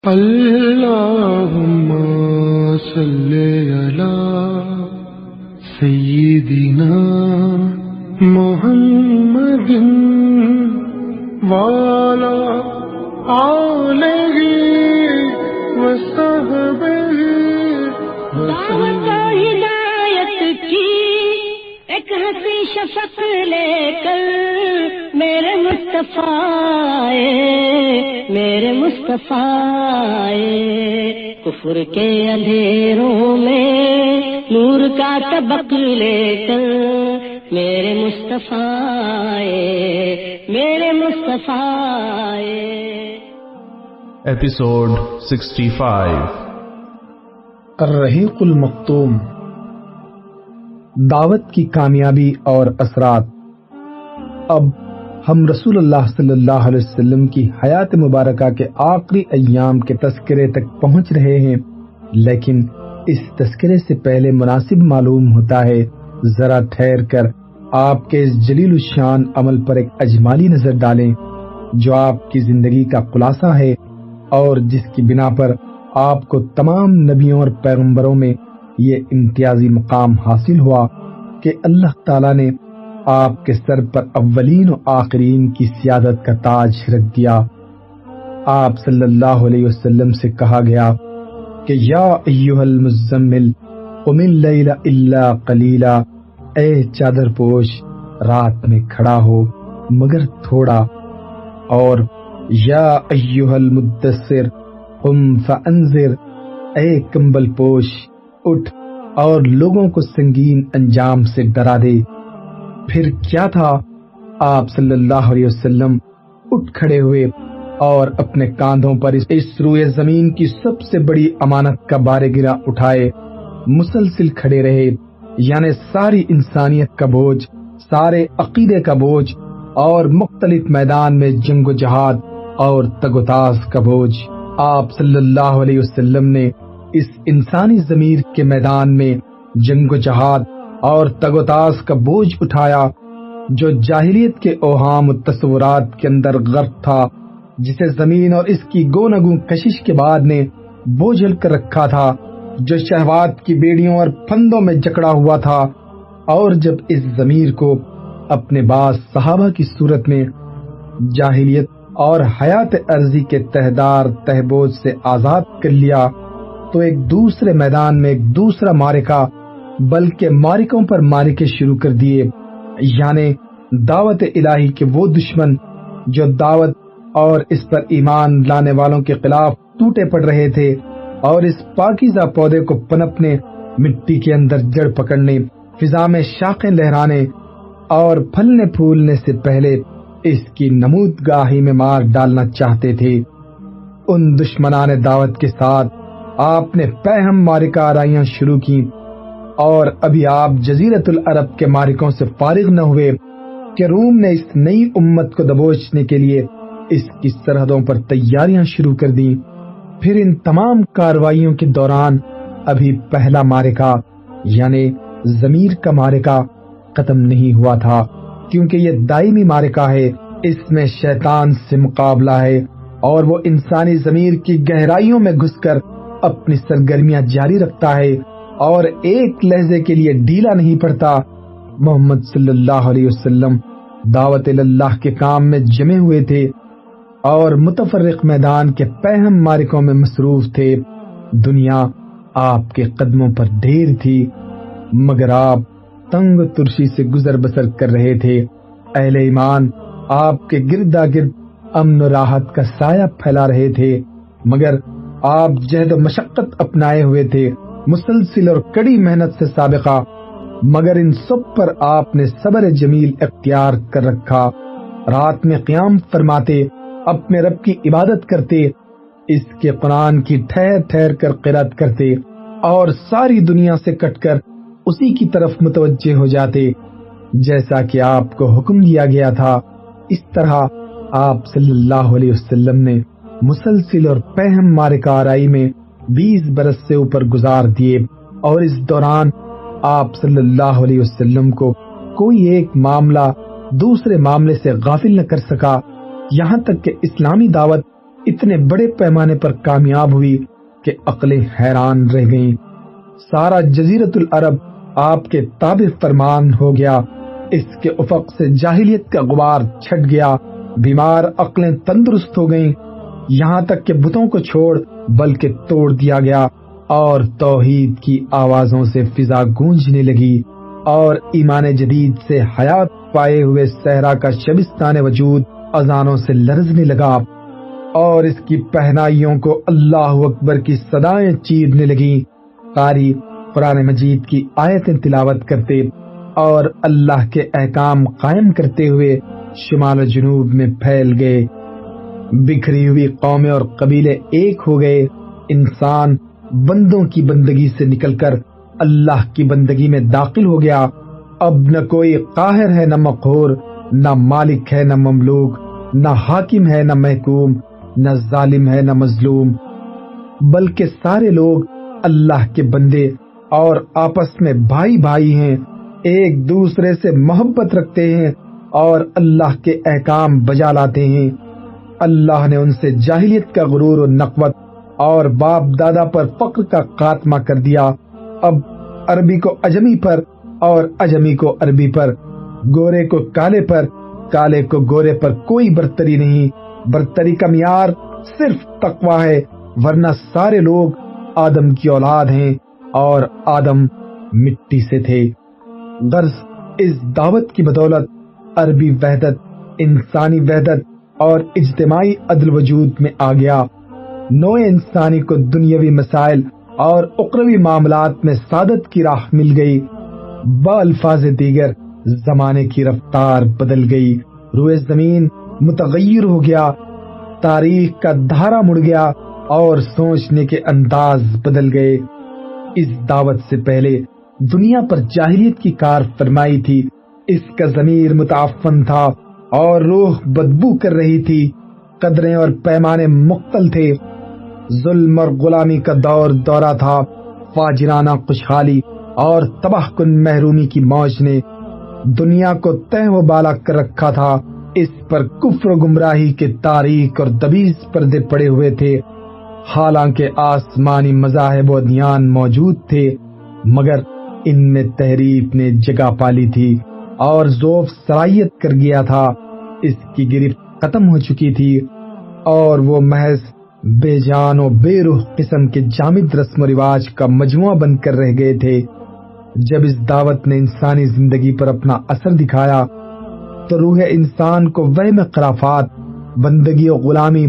اللهم صل على سيدنا محمد وعلى آلہ وصحبہ دعوت ہدایت کی ایک ہنسی شفق لے کر میرے مصطفیٰ کفر کے اندھیروں میں نور کا طبق لے کر میرے مصطفیٰ ایپیسوڈ 65 الرحیق المختوم، دعوت کی کامیابی اور اثرات۔ اب ہم رسول اللہ صلی اللہ علیہ وسلم کی حیات مبارکہ کے آخری ایام کے تذکرے تک پہنچ رہے ہیں، لیکن اس تذکرے سے پہلے مناسب معلوم ہوتا ہے ذرا ٹھہر کر آپ کے اس جلیل الشان عمل پر ایک اجمالی نظر ڈالیں جو آپ کی زندگی کا خلاصہ ہے اور جس کی بنا پر آپ کو تمام نبیوں اور پیغمبروں میں یہ امتیازی مقام حاصل ہوا کہ اللہ تعالیٰ نے آپ کے سر پر اولین و آخرین کی سیادت کا تاج رکھ دیا۔ آپ صلی اللہ علیہ وسلم سے کہا گیا کہ یا ایھا المزمل قم اللیل الا قلیلا، اے چادر پوش رات میں کھڑا ہو مگر تھوڑا، اور یا ایھا المدثر قم فانذر، اے کمبل پوش اٹھ اور لوگوں کو سنگین انجام سے ڈرا دے۔ پھر کیا تھا، آپ صلی اللہ علیہ وسلم اٹھ کھڑے ہوئے اور اپنے کاندھوں پر اس روئے زمین کی سب سے بڑی امانت کا بار گرا اٹھائے مسلسل کھڑے رہے، یعنی ساری انسانیت کا بوجھ، سارے عقیدے کا بوجھ اور مختلف میدان میں جنگ و جہاد اور تگ و تاز کا بوجھ۔ آپ صلی اللہ علیہ وسلم نے اس انسانی ضمیر کے میدان میں جنگ و جہاد اور تگ و تاز کا بوجھ اٹھایا جو جاہلیت کے اوہام و تصورات کے اندر غرق تھا، جسے زمین اور اس کی گونگوں کشش کے بعد نے بوجھل کر رکھا تھا، جو شہوات کی بیڑیوں اور پھندوں میں جکڑا ہوا تھا، اور جب اس ضمیر کو اپنے بعض صحابہ کی صورت میں جاہلیت اور حیات عرضی کے تہدار تہبوج سے آزاد کر لیا تو ایک دوسرے میدان میں ایک دوسرا معرکہ، بلکہ معرکوں پر معرکے شروع کر دیے، یعنی دعوت الہی کے وہ دشمن جو دعوت اور اس پر ایمان لانے والوں کے خلاف ٹوٹے پڑ رہے تھے اور اس پاکیزہ پودے کو پنپنے، مٹی کے اندر جڑ پکڑنے، فضا میں شاخیں لہرانے اور پھلنے پھولنے سے پہلے اس کی نمود گاہی میں مار ڈالنا چاہتے تھے۔ ان دشمنان دعوت کے ساتھ آپ نے پہم معرکہ آرائیاں شروع کی، اور ابھی آپ جزیرت العرب کے معرکوں سے فارغ نہ ہوئے کہ روم نے اس نئی امت کو دبوچنے کے لیے اس کی سرحدوں پر تیاریاں شروع کر دیں۔ پھر ان تمام کارروائیوں کے دوران ابھی پہلا معرکہ یعنی ضمیر کا معرکہ ختم نہیں ہوا تھا، کیونکہ یہ دائمی معرکہ ہے، اس میں شیطان سے مقابلہ ہے اور وہ انسانی ضمیر کی گہرائیوں میں گھس کر اپنی سرگرمیاں جاری رکھتا ہے اور ایک لہجے کے لیے ڈھیلا نہیں پڑتا۔ محمد صلی اللہ علیہ وسلم دعوت اللہ کے کام میں جمے ہوئے تھے اور متفرق میدان کے پہم معرکوں میں مصروف تھے۔ دنیا آپ کے قدموں پر ڈھیر تھی، مگر آپ تنگ و ترشی سے گزر بسر کر رہے تھے۔ اہل ایمان آپ کے گردا گرد امن و راحت کا سایہ پھیلا رہے تھے، مگر آپ جہد و مشقت اپنائے ہوئے تھے، مسلسل اور کڑی محنت سے سابقہ، مگر ان سب پر آپ نے صبر جمیل اختیار کر رکھا۔ رات میں قیام فرماتے، اپنے رب کی عبادت کرتے، اس کے قرآن کی ٹھہر ٹھہر کر قرأت کرتے اور ساری دنیا سے کٹ کر اسی کی طرف متوجہ ہو جاتے جیسا کہ آپ کو حکم دیا گیا تھا۔ اس طرح آپ صلی اللہ علیہ وسلم نے مسلسل اور پہم معرکہ آرائی میں 20 برس سے اوپر گزار دیے، اور اس دوران آپ صلی اللہ علیہ وسلم کو کوئی ایک معاملہ دوسرے معاملے سے غافل نہ کر سکا، یہاں تک کہ اسلامی دعوت اتنے بڑے پیمانے پر کامیاب ہوئی کہ عقلیں حیران رہ گئیں۔ سارا جزیرۃ العرب آپ کے تابع فرمان ہو گیا، اس کے افق سے جاہلیت کا غبار چھٹ گیا، بیمار عقلیں تندرست ہو گئیں، یہاں تک کہ بتوں کو چھوڑ بلکہ توڑ دیا گیا اور توحید کی آوازوں سے فضا گونجنے لگی اور ایمان جدید سے حیات پائے ہوئے صحرا کا شبستان وجود اذانوں سے لرزنے لگا اور اس کی پہنائیوں کو اللہ اکبر کی صدائیں چیرنے لگیں۔ قاری قرآن مجید کی آیتیں تلاوت کرتے اور اللہ کے احکام قائم کرتے ہوئے شمال و جنوب میں پھیل گئے، بکھری ہوئی قومیں اور قبیلے ایک ہو گئے، انسان بندوں کی بندگی سے نکل کر اللہ کی بندگی میں داخل ہو گیا۔ اب نہ کوئی قاہر ہے نہ مقہور، نہ مالک ہے نہ مملوک، نہ حاکم ہے نہ محکوم، نہ ظالم ہے نہ مظلوم، بلکہ سارے لوگ اللہ کے بندے اور آپس میں بھائی بھائی ہیں، ایک دوسرے سے محبت رکھتے ہیں اور اللہ کے احکام بجا لاتے ہیں۔ اللہ نے ان سے جاہلیت کا غرور و نقوت اور باپ دادا پر فقر کا خاتمہ کر دیا۔ اب عربی کو اجمی پر اور اجمی کو عربی پر، گورے کو کالے پر، کالے کو گورے پر کوئی برتری نہیں، برتری کا معیار صرف تقویٰ ہے، ورنہ سارے لوگ آدم کی اولاد ہیں اور آدم مٹی سے تھے۔ غرض اس دعوت کی بدولت عربی وحدت، انسانی وحدت اور اجتماعی عدل وجود میں آ گیا۔ نوع انسانی کو دنیاوی مسائل اور اخروی معاملات میں سعادت کی راہ مل گئی۔ بالفاظ دیگر زمانے کی رفتار بدل گئی، روئے زمین متغیر ہو گیا، تاریخ کا دھارا مڑ گیا اور سوچنے کے انداز بدل گئے۔ اس دعوت سے پہلے دنیا پر جاہلیت کی کار فرمائی تھی، اس کا ضمیر متعفن تھا اور روح بدبو کر رہی تھی، قدریں اور پیمانے مختل تھے، ظلم اور غلامی کا دورہ تھا، فاجرانہ خوشحالی اور تباہ کن محرومی کی موج نے دنیا کو تہ و بالا کر رکھا تھا۔ اس پر کفر و گمراہی کے تاریک اور دبیز پردے پڑے ہوئے تھے، حالانکہ آسمانی مذاہب و ادیان موجود تھے، مگر ان میں تحریف نے جگہ پالی تھی اور ذوف صلاحیت کر گیا تھا، اس کی گرفت ختم ہو چکی تھی اور وہ محض بے جان و بے روح قسم کے جامد رسم و رواج کا مجموعہ بن کر رہ گئے تھے۔ جب اس دعوت نے انسانی زندگی پر اپنا اثر دکھایا تو روح انسان کو وہم خرافات، بندگی و غلامی،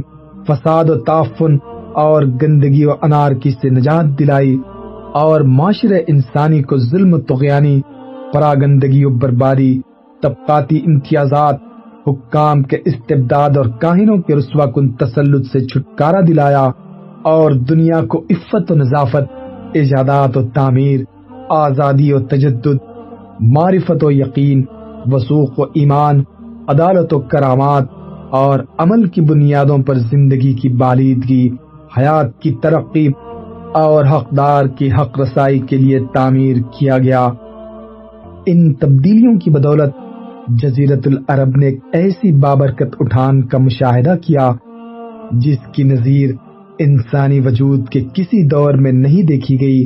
فساد و تعفن اور گندگی و انارکی سے نجات دلائی اور معاشرہ انسانی کو ظلم و طغیانی، پراگندگی و بربادی، طبقاتی امتیازات، حکام کے استبداد اور کاہنوں کے رسوا کن تسلط سے چھٹکارا دلایا اور دنیا کو عفت و نظافت، ایجادات و تعمیر، آزادی و تجدد، معرفت و یقین، وثوق و ایمان، عدالت و کرامات اور عمل کی بنیادوں پر زندگی کی بالیدگی، حیات کی ترقی اور حقدار کی حق رسائی کے لیے تعمیر کیا گیا۔ ان تبدیلیوں کی بدولت جزیرۃ العرب نے ایک ایسی بابرکت اٹھان کا مشاہدہ کیا جس کی نظیر انسانی وجود کے کسی دور میں نہیں دیکھی گئی،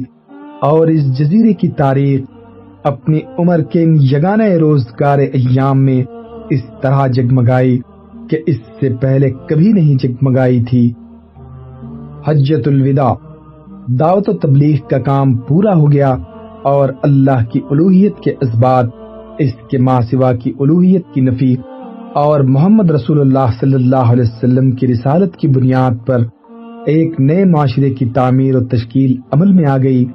اور اس جزیرے کی تاریخ اپنی عمر کے ان یگانہ روزگار ایام میں اس طرح جگمگائی کہ اس سے پہلے کبھی نہیں جگمگائی تھی۔ حجۃ الوداع، دعوت و تبلیغ کا کام پورا ہو گیا اور اللہ کی الوہیت کے اثبات، اس کے ماں سوا کی الوہیت کی نفی اور محمد رسول اللہ صلی اللہ علیہ وسلم کی رسالت کی بنیاد پر ایک نئے معاشرے کی تعمیر و تشکیل عمل میں آ گئی۔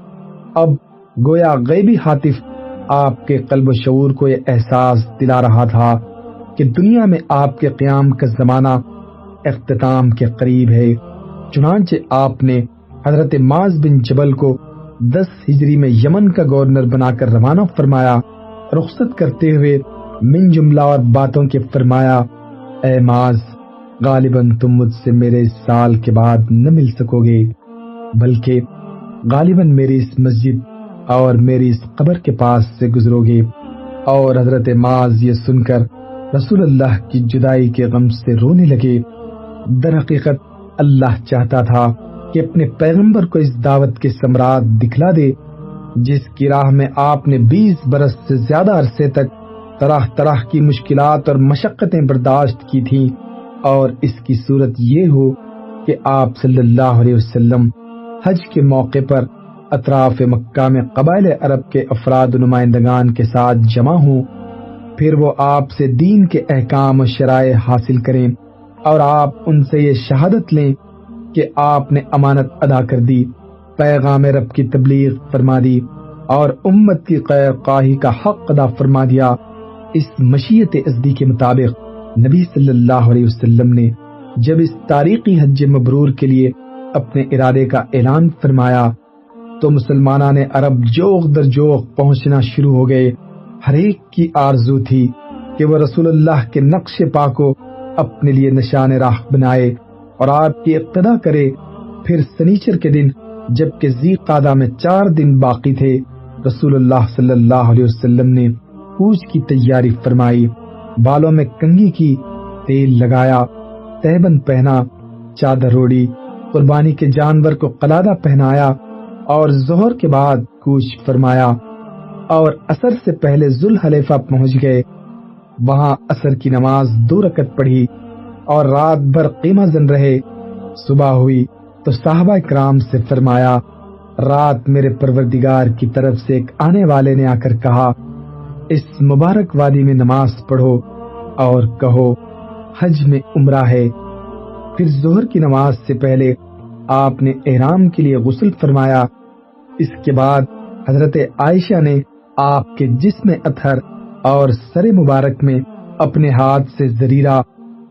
اب گویا غیبی ہاتف آپ کے قلب و شعور کو یہ احساس دلا رہا تھا کہ دنیا میں آپ کے قیام کا زمانہ اختتام کے قریب ہے۔ چنانچہ آپ نے حضرت معاذ بن جبل کو 10 ہجری میں یمن کا گورنر بنا کر روانہ فرمایا، رخصت کرتے ہوئے من جملہ اور باتوں کے فرمایا، اے معاذ، غالباً تم مجھ سے میرے اس سال کے بعد نہ مل سکو گے، بلکہ غالباً میری اس مسجد اور میری اس قبر کے پاس سے گزرو گے۔ اور حضرت معاذ یہ سن کر رسول اللہ کی جدائی کے غم سے رونے لگے۔ در حقیقت اللہ چاہتا تھا کہ اپنے پیغمبر کو اس دعوت کے ثمرات دکھلا دے جس کی راہ میں آپ نے 20 برس سے زیادہ عرصے تک طرح طرح کی مشکلات اور مشقتیں برداشت کی تھیں، اور اس کی صورت یہ ہو کہ آپ صلی اللہ علیہ وسلم حج کے موقع پر اطراف مکہ میں قبائل عرب کے افراد و نمائندگان کے ساتھ جمع ہوں، پھر وہ آپ سے دین کے احکام و شرائع حاصل کریں اور آپ ان سے یہ شہادت لیں کہ آپ نے امانت ادا کر دی، پیغام رب کی تبلیغ فرما دی اور امت کی خیر خواہی کا حق ادا فرما دیا۔ اس مشیت ازدی کے مطابق نبی صلی اللہ علیہ وسلم نے جب اس تاریخی حج مبرور کے لیے اپنے ارادے کا اعلان فرمایا تو مسلمانان عرب جوق در جوق پہنچنا شروع ہو گئے۔ ہر ایک کی آرزو تھی کہ وہ رسول اللہ کے نقش پا کو اپنے لیے نشان راہ بنائے اور آپ کی اقتدا کرے۔ پھر سنیچر کے دن جبکہ ذی قعدہ میں 4 دن باقی تھے، رسول اللہ صلی اللہ علیہ وسلم نے کوچ کی تیاری فرمائی، بالوں میں کنگھی کی، تیل لگایا، تہبند پہنا، چادر اوڑھی، قربانی کے جانور کو قلادہ پہنایا اور ظہر کے بعد کوچ فرمایا اور عصر سے پہلے ذوالحلیفہ پہنچ گئے۔ وہاں عصر کی نماز 2 رکعت پڑھی اور رات بھر قیمہ زن رہے۔ صبح ہوئی تو صحابہ کرام سے فرمایا، رات میرے پروردگار کی طرف سے ایک آنے والے نے آ کر کہا، اس مبارک وادی میں نماز پڑھو اور کہو حج میں عمرہ ہے۔ پھر ظہر کی نماز سے پہلے آپ نے احرام کے لیے غسل فرمایا۔ اس کے بعد حضرت عائشہ نے آپ کے جسم اطہر اور سر مبارک میں اپنے ہاتھ سے زریرہ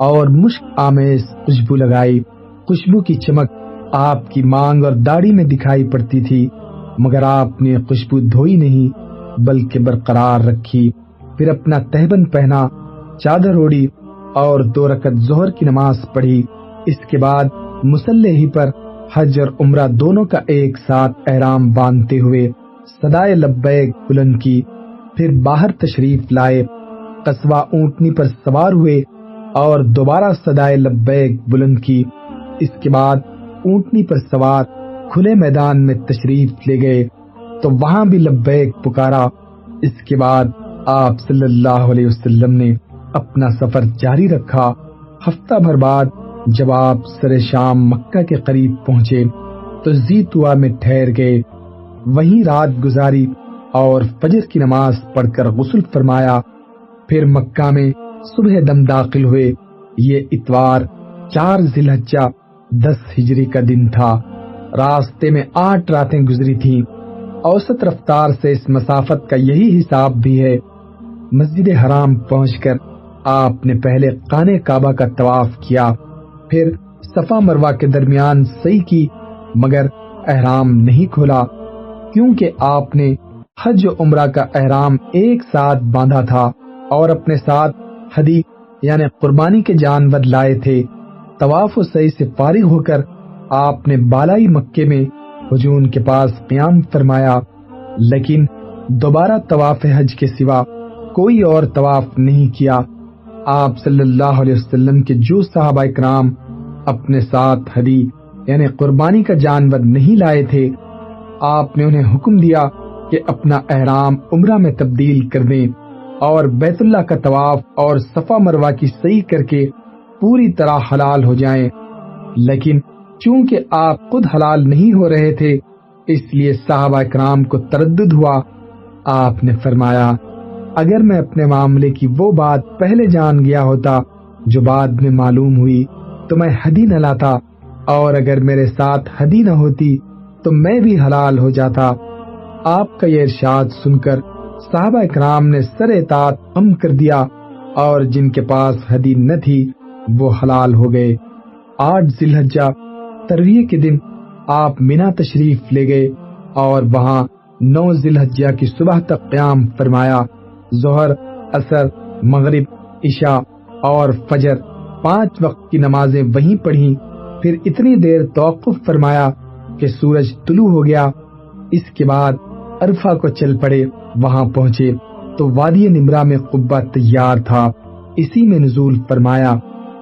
اور مشک آمیز خوشبو لگائی۔ خوشبو کی چمک آپ کی مانگ اور داڑھی میں دکھائی پڑتی تھی، مگر آپ نے خوشبو دھوئی نہیں بلکہ برقرار رکھی۔ پھر اپنا تہبند پہنا، چادر اوڑھی اور 2 رکعت ظہر کی نماز پڑھی۔ اس کے بعد مصلی ہی پر حج اور عمرہ دونوں کا ایک ساتھ احرام باندھتے ہوئے صدائے لبیک بلند کی۔ پھر باہر تشریف لائے، قصوہ اونٹنی پر سوار ہوئے اور دوبارہ صدائے لبیک بلند کی۔ اس کے بعد اونٹنی پر سوار کھلے میدان میں تشریف لے گئے تو وہاں بھی لبیک پکارا۔ اس کے بعد آپ صلی اللہ علیہ وسلم نے اپنا سفر جاری رکھا۔ ہفتہ بھر بعد جب آپ سر شام مکہ کے قریب پہنچے تو ذی طویٰ میں ٹھہر گئے، وہیں رات گزاری اور فجر کی نماز پڑھ کر غسل فرمایا۔ پھر مکہ میں صبح دم داخل ہوئے۔ یہ اتوار 4 ذی الحجہ 10 ہجری کا دن تھا۔ راستے میں 8 راتیں گزری تھیں۔ اوسط رفتار سے اس مسافت کا یہی حساب بھی ہے۔ مسجد حرام پہنچ کر آپ نے پہلے خانہ کعبہ کا طواف کیا، پھر صفا مروہ کے درمیان سعی کی، مگر احرام نہیں کھولا کیونکہ آپ نے حج و عمرہ کا احرام ایک ساتھ باندھا تھا اور اپنے ساتھ ہدی یعنی قربانی کے جانور لائے تھے۔ طواف و سعی سے فارغ ہو کر آپ نے بالائی مکے میں ہجون کے پاس قیام فرمایا، لیکن دوبارہ طواف حج کے سوا کوئی اور طواف نہیں کیا۔ آپ صلی اللہ علیہ وسلم کے جو صحابہ کرام اپنے ساتھ ہدی یعنی قربانی کا جانور نہیں لائے تھے، آپ نے انہیں حکم دیا کہ اپنا احرام عمرہ میں تبدیل کر دیں اور بیت اللہ کا طواف اور صفا مروہ کی سعی کر کے پوری طرح حلال ہو جائیں۔ لیکن چونکہ آپ خود حلال نہیں ہو رہے تھے، اس لیے صحابہ کرام کو تردد ہوا۔ آپ نے فرمایا، اگر میں اپنے معاملے کی وہ بات پہلے جان گیا ہوتا جو بعد میں معلوم ہوئی تو میں ہدی نہ لاتا، اور اگر میرے ساتھ ہدی نہ ہوتی تو میں بھی حلال ہو جاتا۔ آپ کا یہ ارشاد سن کر صحابہ کرام نے سر اطاعت خم کر دیا، اور جن کے پاس ہدی نہ تھی وہ حلال ہو گئے۔ 8 ذی الحجہ ترویہ کے دن آپ مینا تشریف لے گئے اور وہاں 9 ذی الحجہ کی صبح تک قیام فرمایا۔ ظہر، عصر، مغرب، عشاء اور فجر 5 وقت کی نمازیں وہیں پڑھیں، پھر اتنی دیر توقف فرمایا کہ سورج طلوع ہو گیا۔ اس کے بعد عرفہ کو چل پڑے۔ وہاں پہنچے تو وادی نمرہ میں قبہ تیار تھا، اسی میں نزول فرمایا۔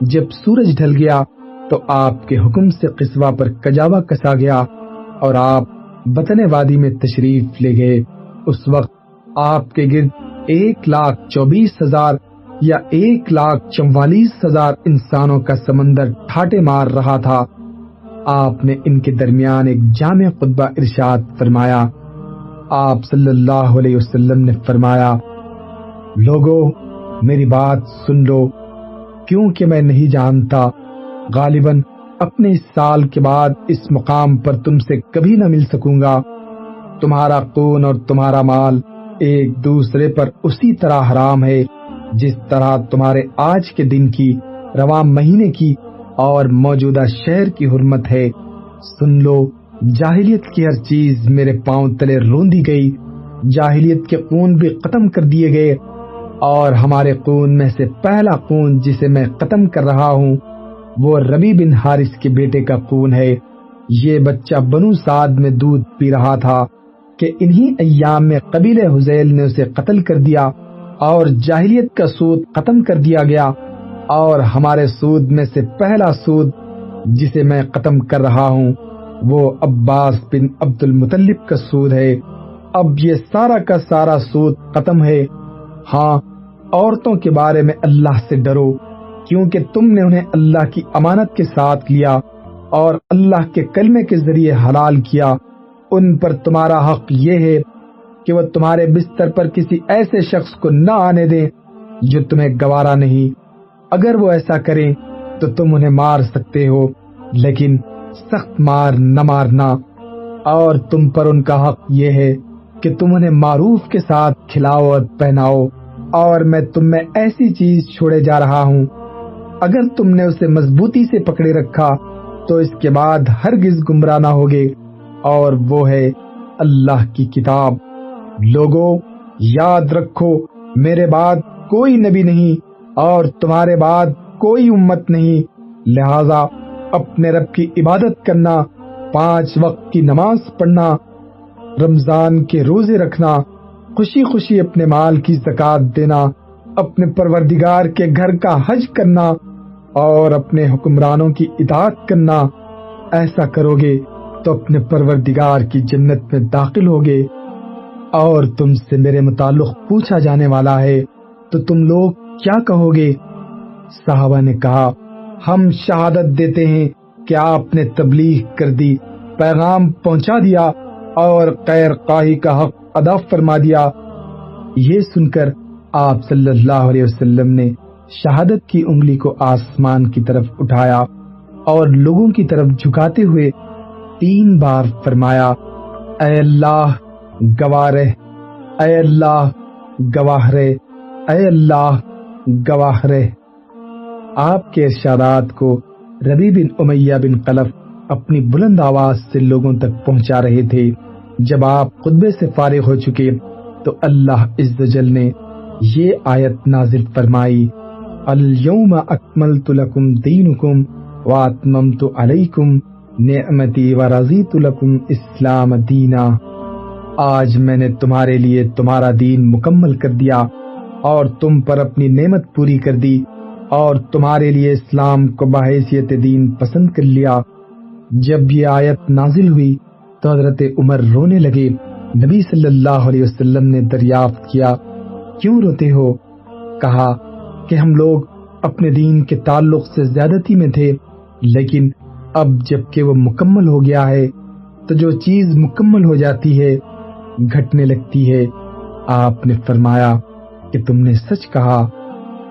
جب سورج ڈھل گیا تو آپ کے حکم سے قصوہ پر کجاوا کسا گیا اور آپ بطن وادی میں تشریف لے گئے۔ اس وقت آپ کے گرد 1,24,000 یا 1,44,000 انسانوں کا سمندر ٹھاٹے مار رہا تھا۔ آپ نے ان کے درمیان ایک جامع خطبہ ارشاد فرمایا۔ آپ صلی اللہ علیہ وسلم نے فرمایا، لوگو میری بات سن لو، کیونکہ میں نہیں جانتا، غالباً اپنے اس سال کے بعد اس مقام پر تم سے کبھی نہ مل سکوں گا۔ تمہارا خون اور تمہارا مال ایک دوسرے پر اسی طرح حرام ہے جس طرح تمہارے آج کے دن کی، رواں مہینے کی اور موجودہ شہر کی حرمت ہے۔ سن لو، جاہلیت کی ہر چیز میرے پاؤں تلے روندی گئی، جاہلیت کے خون بھی ختم کر دیے گئے، اور ہمارے خون میں سے پہلا خون جسے میں ختم کر رہا ہوں وہ ربی بن حارث کے بیٹے کا خون ہے۔ یہ بچہ بنو سعد میں دودھ پی رہا تھا کہ انہی ایام میں قبیلہ حذیل نے اسے قتل کر دیا اور جاہلیت کا سود ختم کر دیا گیا، اور ہمارے سود میں سے پہلا سود جسے میں ختم کر رہا ہوں وہ عباس بن عبد المطلب کا سود ہے۔ اب یہ سارا کا سارا سود ختم ہے۔ ہاں، عورتوں کے بارے میں اللہ سے ڈرو، کیونکہ تم نے انہیں اللہ کی امانت کے ساتھ لیا اور اللہ کے کلمے کے ذریعے حلال کیا۔ ان پر تمہارا حق یہ ہے کہ وہ تمہارے بستر پر کسی ایسے شخص کو نہ آنے دیں جو تمہیں گوارا نہیں۔ اگر وہ ایسا کریں تو تم انہیں مار سکتے ہو، لیکن سخت مار نہ مارنا۔ اور تم پر ان کا حق یہ ہے کہ تم انہیں معروف کے ساتھ کھلاؤ اور پہناؤ، اور میں تم میں ایسی چیز چھوڑے جا رہا ہوں، اگر تم نے اسے مضبوطی سے پکڑے رکھا تو اس کے بعد ہرگز گمراہ نہ ہوگے، اور وہ ہے اللہ کی کتاب۔ لوگو یاد رکھو، میرے بعد کوئی نبی نہیں اور تمہارے بعد کوئی امت نہیں، لہذا اپنے رب کی عبادت کرنا، 5 وقت کی نماز پڑھنا، رمضان کے روزے رکھنا، خوشی خوشی اپنے مال کی زکوٰۃ دینا، اپنے پروردگار کے گھر کا حج کرنا اور اپنے حکمرانوں کی اطاعت کرنا۔ ایسا کرو گے تو اپنے پروردگار کی جنت میں داخل ہوگے، اور تم سے میرے متعلق پوچھا جانے والا ہے تو تم لوگ کیا کہو گے؟ صحابہ نے کہا، ہم شہادت دیتے ہیں کہ آپ نے تبلیغ کر دی، پیغام پہنچا دیا اور خیر خواہی کا حق ادا فرما دیا۔ یہ سن کر آپ صلی اللہ علیہ وسلم نے شہادت کی انگلی کو آسمان کی طرف اٹھایا اور لوگوں کی طرف جھکاتے ہوئے 3 بار فرمایا، اے اللہ گواہ رہ، اے اللہ گواہ رہ، اے اللہ گواہ رہ۔ آپ کے ارشادات کو ربیع بن امیہ بن خلف اپنی بلند آواز سے لوگوں تک پہنچا رہے تھے۔ جب آپ خطبے سے فارغ ہو چکے تو اللہ عز و جل نے یہ آیت نازل فرمائی، الیوم اکملت لکم دینکم واتممت علیکم نعمتی ورضیت لکم اسلام دینا۔ آج میں نے تمہارے لیے تمہارا دین مکمل کر دیا اور تم پر اپنی نعمت پوری کر دی اور تمہارے لیے اسلام کو بحیثیت دین پسند کر لیا۔ جب یہ آیت نازل ہوئی تو حضرت عمر رونے لگے۔ نبی صلی اللہ علیہ وسلم نے دریافت کیا، کیوں روتے ہو؟ کہا کہ ہم لوگ اپنے دین کے تعلق سے زیادتی میں تھے، لیکن اب جب کہ وہ مکمل ہو گیا ہے تو جو چیز مکمل ہو جاتی ہے گھٹنے لگتی ہے۔ آپ نے فرمایا کہ تم نے سچ کہا۔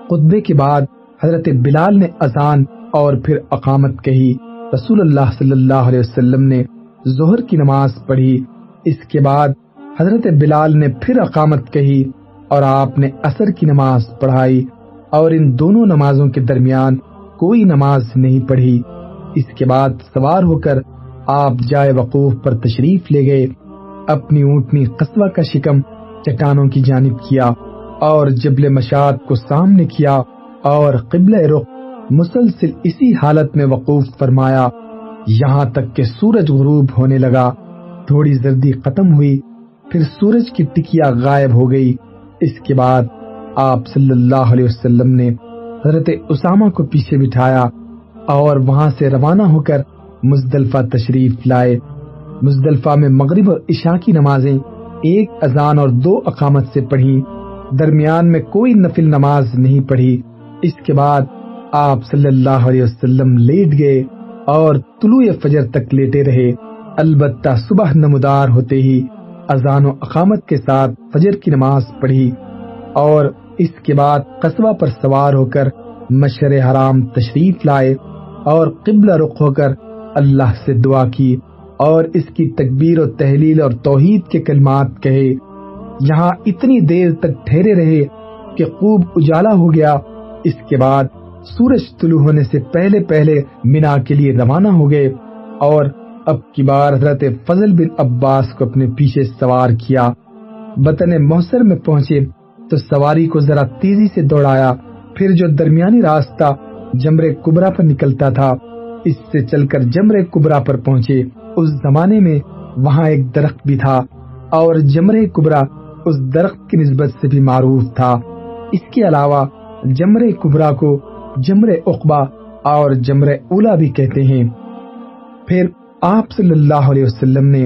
خطبے کے بعد حضرت بلال نے اذان اور پھر اقامت کہی۔ رسول اللہ صلی اللہ علیہ وسلم نے ظہر کی نماز پڑھی، اس کے بعد حضرت بلال نے پھر اقامت کہی اور آپ نے عصر کی نماز پڑھائی، اور ان دونوں نمازوں کے درمیان کوئی نماز نہیں پڑھی۔ اس کے بعد سوار ہو کر آپ جائے وقوف پر تشریف لے گئے، اپنی اونٹنی قصوہ کا شکم چٹانوں کی جانب کیا اور جبل مشاد کو سامنے کیا اور قبلہ رخ مسلسل اسی حالت میں وقوف فرمایا یہاں تک کہ سورج غروب ہونے لگا۔ تھوڑی زردی ختم ہوئی، پھر سورج کی ٹکیا غائب ہو گئی۔ اس کے بعد آپ صلی اللہ علیہ وسلم نے حضرت اسامہ کو پیچھے بٹھایا اور وہاں سے روانہ ہو کر مزدلفہ تشریف لائے۔ مزدلفہ میں مغرب اور عشاء کی نمازیں 1 اذان اور 2 اقامت سے پڑھی، درمیان میں کوئی نفل نماز نہیں پڑھی۔ اس کے بعد آپ صلی اللہ علیہ وسلم لیٹ گئے اور طلوع فجر تک لیٹے رہے۔ البتہ صبح نمودار ہوتے ہی اذان و اقامت کے ساتھ فجر کی نماز پڑھی اور اس کے بعد قصبہ پر سوار ہو کر مشعر حرام تشریف لائے اور قبلہ رخ ہو کر اللہ سے دعا کی اور اس کی تکبیر و تحلیل اور توحید کے کلمات کہے۔ یہاں اتنی دیر تک ٹھہرے رہے کہ خوب اجالا ہو گیا۔ اس کے بعد سورج طلوع ہونے سے پہلے پہلے مینا کے لیے روانہ ہو گئے اور اب کی بار حضرت فضل بن عباس کو اپنے پیچھے سوار کیا۔ بطن محصر میں پہنچے تو سواری کو ذرا تیزی سے دوڑایا، پھر جو درمیانی راستہ جمرے کبرا پر نکلتا تھا اس سے چل کر جمرے کبرا پر پہنچے۔ اس زمانے میں وہاں ایک درخت بھی تھا اور جمرے کبرا اس درخت کی نسبت سے بھی معروف تھا۔ اس کے علاوہ جمرے کبرا کو جمرے عقبہ اور جمرے اولا بھی کہتے ہیں۔ پھر آپ صلی اللہ علیہ وسلم نے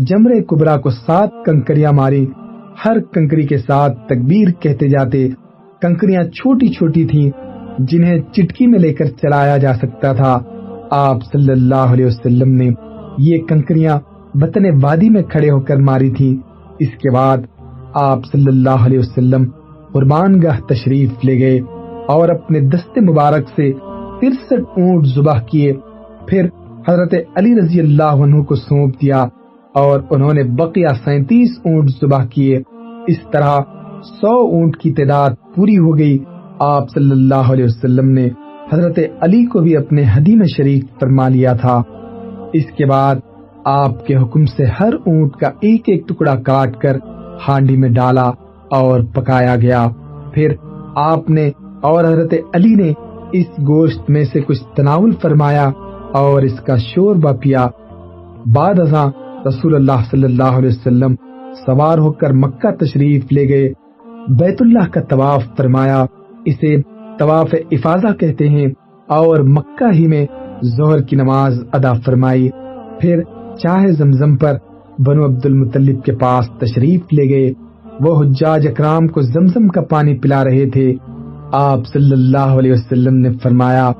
جمرے کبرا کو 7 کنکریاں ماری، ہر کنکری کے ساتھ تکبیر کہتے جاتے۔ کنکریاں چھوٹی چھوٹی تھیں جنہیں چٹکی میں لے کر چلایا جا سکتا تھا۔ آپ صلی اللہ علیہ وسلم نے یہ کنکریاں بطن وادی میں کھڑے ہو کر ماری تھی۔ اس کے بعد آپ صلی اللہ علیہ وسلم قربان گاہ تشریف لے گئے اور اپنے دست مبارک سے 63 اونٹ ذبح کیے، پھر حضرت علی رضی اللہ عنہ کو سونپ دیا اور انہوں نے بقیہ 37 اونٹ ذبح کیے۔ اس طرح 100 اونٹ کی تعداد پوری ہو گئی۔ آپ صلی اللہ علیہ وسلم نے حضرت علی کو بھی اپنے ہدی میں شریک فرما لیا تھا۔ اس کے بعد آپ کے حکم سے ہر اونٹ کا ایک ایک ٹکڑا کاٹ کر ہانڈی میں ڈالا اور پکایا گیا۔ پھر آپ نے اور حضرت علی نے اس گوشت میں سے کچھ تناول فرمایا اور اس کا شوربہ پیا۔ بعد ازاں رسول اللہ صلی اللہ علیہ وسلم سوار ہو کر مکہ تشریف لے گئے، بیت اللہ کا طواف فرمایا، اسے طواف افاضہ کہتے ہیں، اور مکہ ہی میں ظہر کی نماز ادا فرمائی۔ پھر چاہ زمزم پر بنو عبد المطلب کے پاس تشریف لے گئے۔ وہ حجاج اکرام کو زمزم کا پانی پلا رہے تھے۔ آپ صلی اللہ علیہ وسلم نے فرمایا،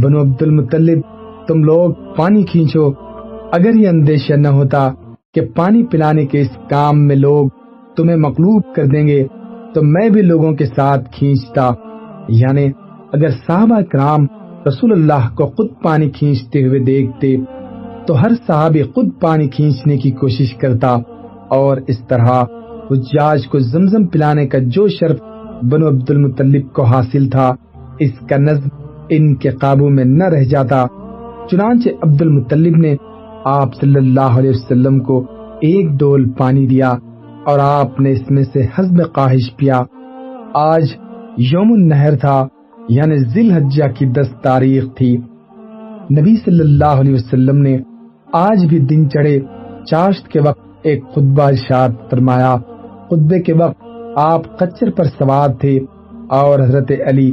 بنو عبد المطلب تم لوگ پانی کھینچو۔ اگر یہ اندیشہ نہ ہوتا کہ پانی پلانے کے اس کام میں لوگ تمہیں مغلوب کر دیں گے تو میں بھی لوگوں کے ساتھ کھینچتا۔ یعنی اگر صحابہ کرام رسول اللہ کو خود پانی کھینچتے ہوئے دیکھتے تو ہر صحابی خود پانی کھینچنے کی کوشش کرتا، اور اس طرح حجاج کو زمزم پلانے کا جو شرف بنو عبد المطلب کو حاصل تھا اس کا نظم ان کے قابو میں نہ رہ جاتا۔ چنانچہ عبد المطلب نے آپ صلی اللہ علیہ وسلم کو 1 ڈول پانی دیا اور آپ نے اس میں سے حسب خواہش پیا۔ آج یوم النحر تھا، یعنی ذی الحجہ کی 10 تاریخ تھی۔ نبی صلی اللہ علیہ وسلم نے آج بھی دن چڑھے چاشت کے وقت ایک خطبہ ارشاد فرمایا۔ خطبے کے وقت آپ خچر پر سوار تھے اور حضرت علی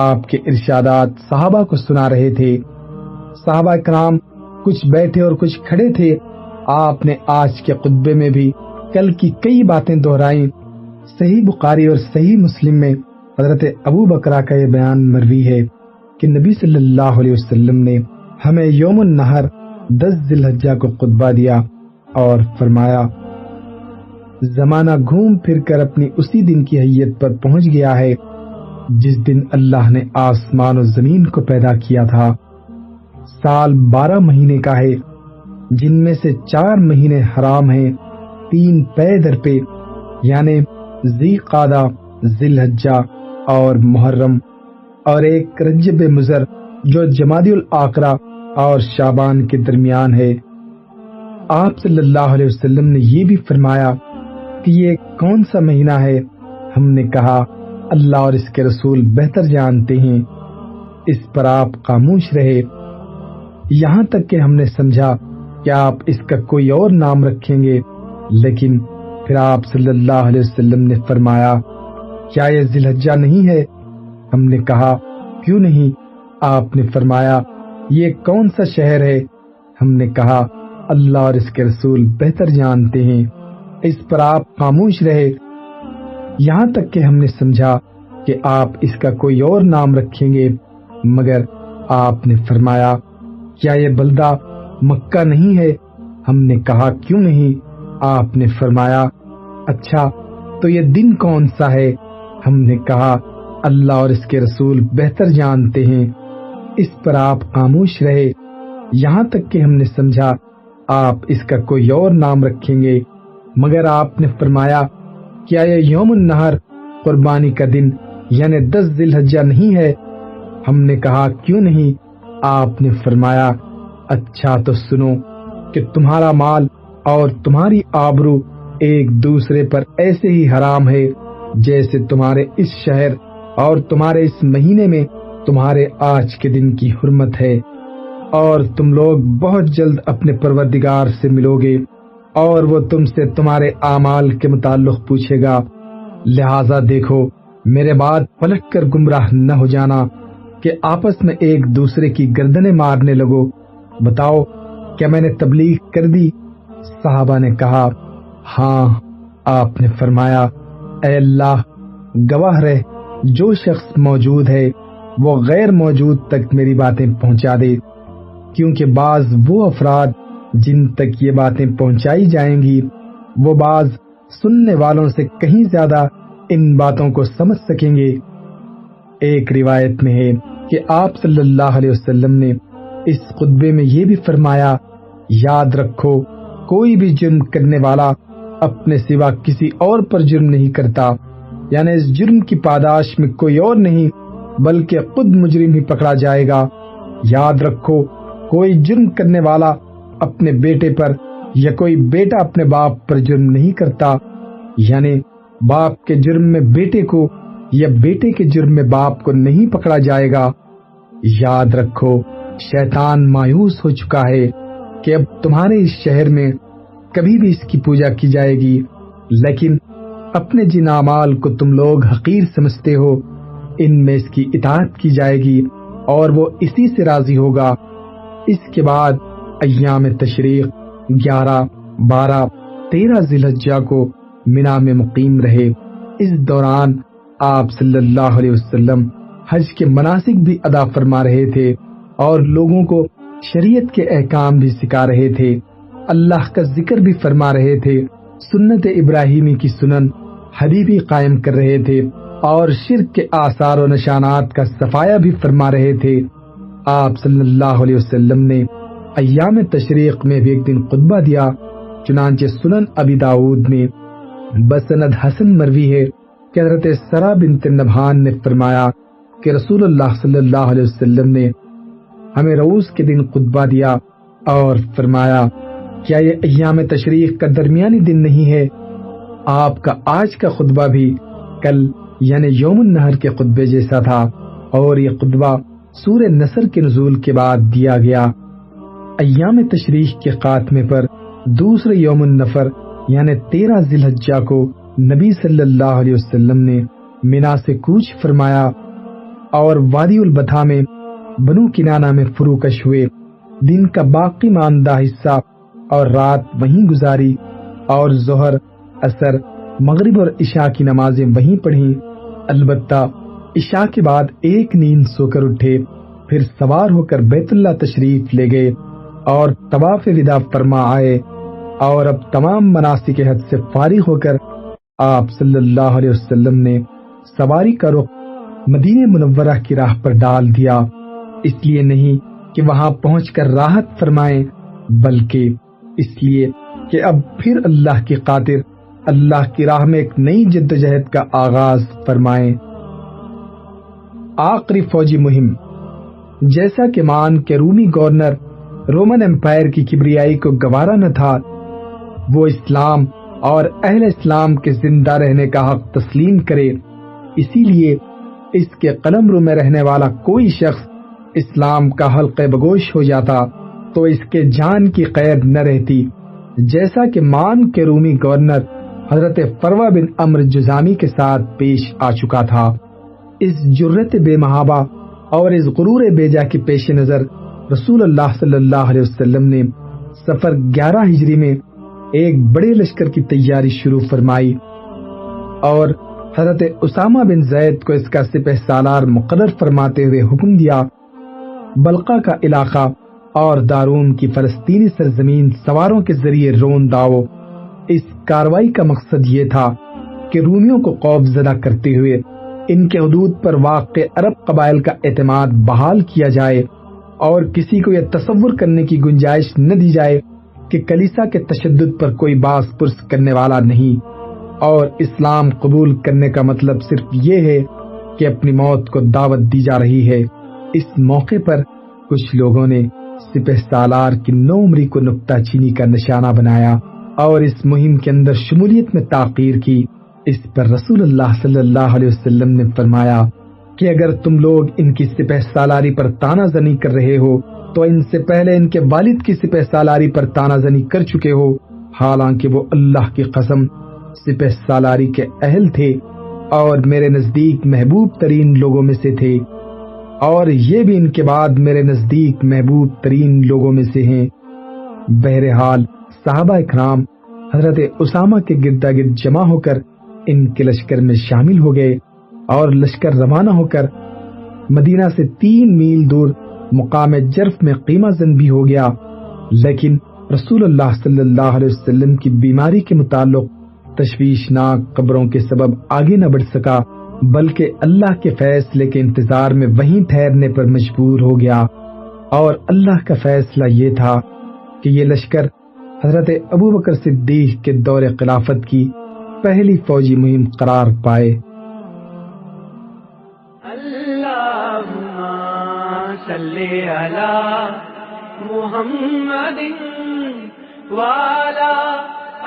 آپ کے ارشادات صحابہ کو سنا رہے تھے۔ صحابہ کرام کچھ بیٹھے اور کچھ کھڑے تھے۔ آپ نے آج کے خطبے میں بھی کل کی کئی باتیں دہرائیں۔ صحیح بخاری اور صحیح مسلم میں حضرت ابو بکرہ کا یہ بیان مروی ہے کہ نبی صلی اللہ علیہ وسلم نے ہمیں یوم النحر 10 ذی الحجہ کو خطبہ دیا اور فرمایا، زمانہ گھوم پھر کر اپنی اسی دن کی حیت پر پہنچ گیا ہے جس دن اللہ نے آسمان و زمین کو پیدا کیا تھا۔ سال 12 مہینے کا ہے، جن میں سے 4 مہینے حرام ہیں، 3 پے در پہ، یعنی ذی قعدہ، ذی الحجہ اور محرم، اور ایک رجب مضر جو جمادی الاخرہ اور شعبان کے درمیان ہے۔ آپ صلی اللہ علیہ وسلم نے یہ بھی فرمایا کہ یہ کون سا مہینہ ہے؟ ہم نے کہا اللہ اور اس کے رسول بہتر جانتے ہیں۔ اس پر آپ خاموش رہے، یہاں تک کہ ہم نے سمجھا کہ آپ اس کا کوئی اور نام رکھیں گے، لیکن پھر آپ صلی اللہ علیہ وسلم نے فرمایا، کیا یہ ذی الحجہ نہیں ہے؟ ہم نے کہا کیوں نہیں؟ آپ نے فرمایا یہ کون سا شہر ہے؟ ہم نے کہا اللہ اور اس کے رسول بہتر جانتے ہیں۔ اس پر آپ خاموش رہے یہاں تک کہ ہم نے سمجھا کہ آپ اس کا کوئی اور نام رکھیں گے، مگر آپ نے فرمایا کیا یہ بلدہ مکہ نہیں ہے؟ ہم نے کہا کیوں نہیں؟ آپ نے فرمایا اچھا تو یہ دن کون سا ہے؟ ہم نے کہا اللہ اور اس کے رسول بہتر جانتے ہیں۔ اس پر آپ خاموش رہے یہاں تک کہ ہم نے سمجھا آپ اس کا کوئی اور نام رکھیں گے، مگر آپ نے فرمایا کیا یہ یوم النحر قربانی کا دن یعنی 10 ذی الحجہ نہیں ہے؟ ہم نے کہا کیوں نہیں؟ آپ نے فرمایا اچھا تو سنو کہ تمہارا مال اور تمہاری آبرو ایک دوسرے پر ایسے ہی حرام ہے جیسے تمہارے اس شہر اور تمہارے اس مہینے میں تمہارے آج کے دن کی حرمت ہے، اور تم لوگ بہت جلد اپنے پروردگار سے ملو گے اور وہ تم سے تمہارے اعمال کے متعلق پوچھے گا، لہذا دیکھو میرے بعد پلٹ کر گمراہ نہ ہو جانا کہ آپس میں ایک دوسرے کی گردنیں مارنے لگو۔ بتاؤ کیا میں نے تبلیغ کر دی؟ صحابہ نے کہا ہاں۔ آپ نے فرمایا اے اللہ گواہ رہ جو شخص موجود ہے وہ غیر موجود تک میری باتیں پہنچا دے، کیونکہ بعض وہ افراد جن تک یہ باتیں پہنچائی جائیں گی وہ بعض سننے والوں سے کہیں زیادہ ان باتوں کو سمجھ سکیں گے۔ ایک روایت میں ہے کہ آپ صلی اللہ علیہ وسلم نے اس خطبے میں یہ بھی فرمایا یاد رکھو کوئی بھی جرم کرنے والا اپنے سوا کسی اور پر جرم نہیں کرتا، یعنی اس جرم کی پاداش میں کوئی اور نہیں بلکہ خود مجرم ہی پکڑا جائے گا۔ یاد رکھو کوئی جرم کرنے والا اپنے بیٹے پر یا کوئی بیٹا اپنے باپ پر جرم نہیں کرتا، یعنی باپ کے جرم میں بیٹے کو یا بیٹے کے جرم میں باپ کو نہیں پکڑا جائے گا۔ یاد رکھو شیطان مایوس ہو چکا ہے کہ اب تمہارے اس شہر میں کبھی بھی اس کی پوجا کی جائے گی، لیکن اپنے جن اعمال کو تم لوگ حقیر سمجھتے ہو ان میں اس کی اطاعت کی جائے گی اور وہ اسی سے راضی ہوگا۔ اس کے بعد ایام تشریق 11، 12، 13 ذی الحجہ کو مینا میں مقیم رہے۔ اس دوران آپ صلی اللہ علیہ وسلم حج کے مناسک بھی ادا فرما رہے تھے اور لوگوں کو شریعت کے احکام بھی سکھا رہے تھے، اللہ کا ذکر بھی فرما رہے تھے، سنت ابراہیمی کی سنن حدیثی قائم کر رہے تھے اور شرک کے آثار و نشانات کا صفایا بھی فرما رہے تھے۔ آپ صلی اللہ علیہ وسلم نے ایام تشریق میں بھی ایک دن خطبہ دیا، چنانچہ سنن ابی داؤد میں بسند حسن مروی ہے کہ حضرت سرا بنت نبہان نے فرمایا کہ رسول اللہ صلی اللہ علیہ وسلم نے ہمیں روز کے دن خطبہ دیا اور فرمایا کیا یہ ایام تشریق کا درمیانی دن نہیں ہے؟ آپ کا آج کا خطبہ بھی کل یعنی یوم النحر کے خطبے جیسا تھا، اور یہ خطبہ سورہ نصر کے نزول کے بعد دیا گیا۔ ایام تشریق کے خاتمے پر دوسرے یوم النفر یعنی 13 ذی الحجہ کو نبی صلی اللہ علیہ وسلم نے مینا سے کوچ فرمایا اور وادی البطحہ میں بنو کنانہ میں فروکش ہوئے۔ دن کا باقی ماندہ حصہ اور رات وہیں گزاری اور ظہر، عصر، مغرب اور عشاء کی نمازیں وہیں پڑھیں۔ البتہ عشاء کے بعد ایک نیند سو کر اٹھے، پھر سوار ہو کر بیت اللہ تشریف لے گئے اور طواف وداع فرما آئے، اور اب تمام مناسک حج سے فارغ ہو کر آپ صلی اللہ علیہ وسلم نے سواری کا رخ مدینہ منورہ کی راہ پر ڈال دیا، اس لیے نہیں کہ وہاں پہنچ کر راحت فرمائیں، بلکہ اس لیے کہ اب پھر اللہ کی خاطر اللہ کی راہ میں ایک نئی جدوجہد کا آغاز فرمائیں۔ آخری فوجی مہم۔ جیسا کہ مان کے رومی گورنر رومن امپائر کی کبریائی کو گوارا نہ تھا، وہ اسلام اور اہل اسلام کے زندہ رہنے کا حق تسلیم کرے، اسی لیے اس کے قلمرو میں رہنے والا کوئی شخص اسلام کا حلقہ بگوش ہو جاتا تو اس کے جان کی قید نہ رہتی، جیسا کہ مان کے رومی گورنر حضرت فروہ بن عمرو جذامی کے ساتھ پیش آ چکا تھا۔ اس جرت بے محابہ اور اس غرور بیجا کے پیش نظر رسول اللہ صلی اللہ علیہ وسلم نے سفر 11 ہجری میں ایک بڑے لشکر کی تیاری شروع فرمائی اور حضرت اسامہ بن زید کو اس کا سپہ سالار مقرر فرماتے ہوئے حکم دیا۔ بلقا کا علاقہ اور دارون کی فلسطینی سرزمین سواروں کے ذریعے روند آؤ۔ اس کاروائی کا مقصد یہ تھا کہ رومیوں کو خوف زدہ کرتے ہوئے ان کے حدود پر واقع عرب قبائل کا اعتماد بحال کیا جائے اور کسی کو یہ تصور کرنے کی گنجائش نہ دی جائے کہ کلیسا کے تشدد پر کوئی باس پرس کرنے والا نہیں، اور اسلام قبول کرنے کا مطلب صرف یہ ہے کہ اپنی موت کو دعوت دی جا رہی ہے۔ اس موقع پر کچھ لوگوں نے سپہ سالار کی نوعمری کو نکتہ چینی کا نشانہ بنایا اور اس مہم کے اندر شمولیت میں تاخیر کی۔ اس پر رسول اللہ صلی اللہ علیہ وسلم نے فرمایا کہ اگر تم لوگ ان کی سپہ سالاری پر تانا زنی کر رہے ہو تو ان سے پہلے ان کے والد کی سپہ سالاری پر تانا زنی کر چکے ہو، حالانکہ وہ اللہ کی قسم سپہ سالاری کے اہل تھے اور میرے نزدیک محبوب ترین لوگوں میں سے تھے، اور یہ بھی ان کے بعد میرے نزدیک محبوب ترین لوگوں میں سے ہیں۔ بہرحال صحابہ اکرام حضرت اسامہ کے گردا گرد جمع ہو کر ان کے لشکر میں شامل ہو گئے اور لشکر روانہ ہو کر مدینہ سے 3 میل دور مقام جرف میں قیمہ زن بھی ہو گیا، لیکن رسول اللہ صلی اللہ علیہ وسلم کی بیماری کے متعلق تشویشناک خبروں کے سبب آگے نہ بڑھ سکا، بلکہ اللہ کے فیصلے کے انتظار میں وہیں ٹھہرنے پر مجبور ہو گیا، اور اللہ کا فیصلہ یہ تھا کہ یہ لشکر حضرت ابو بکر صدیق کے دور خلافت کی پہلی فوجی مہم قرار پائے۔ اللہم صلی علی محمد وعلی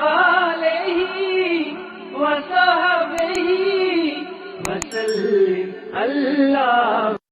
آلہ وصحبہ وسلم۔ اللہ